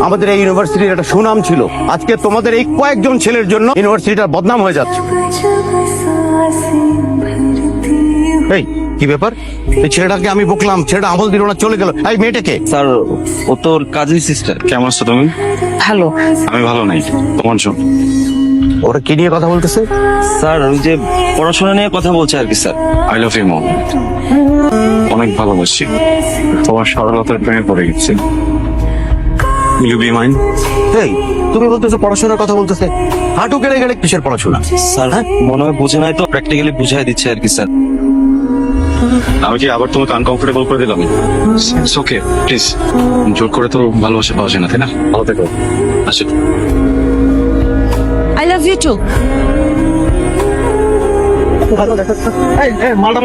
আমাদের এই ইউনিভার্সিটির একটা সুনাম ছিল। আজকে তোমাদের এই কয়েকজন ছেলের জন্য ইউনিভার্সিটিটার বদনাম হয়ে যাচ্ছে। এই কি ব্যাপার? এই ছেলেটাকে আমি বকলাম, ছেলেটা আমল দিল না, চলে গেল। এই মেয়েটাকে? স্যার ও তোর কাজিন সিস্টার। কেমন আছো তুমি? ভালো। আমি ভালো নাই। তোমার জন্য ওরা কি নিয়ে কথা বলতেছে? স্যার ওই যে পড়াশোনা নিয়ে কথা বলছে আর কি sir. I love you mom. অনেক ভালোবাসি। তোমার সরলতার প্রেমে পড়ে গেছি। You be mine? এই তুমি বলতেছো পড়াশোনার কথা বলতেছে, হাঁটু কেড়ে গেলে কিসের পড়াশোনা? স্যার মনে হয় বুঝে নাই তো, প্র্যাকটিক্যালি বুঝাই দিচ্ছে আর কি স্যার। আমি কি আবার তোমাকে আনকমফোর্টেবল করে দিলাম? It's okay, please. জোর করে তো ভালোবাসা পাওয়া যায় না, তাই না? ভালো থেকো। আচ্ছা, আই লাভ ইউ টু। মালটা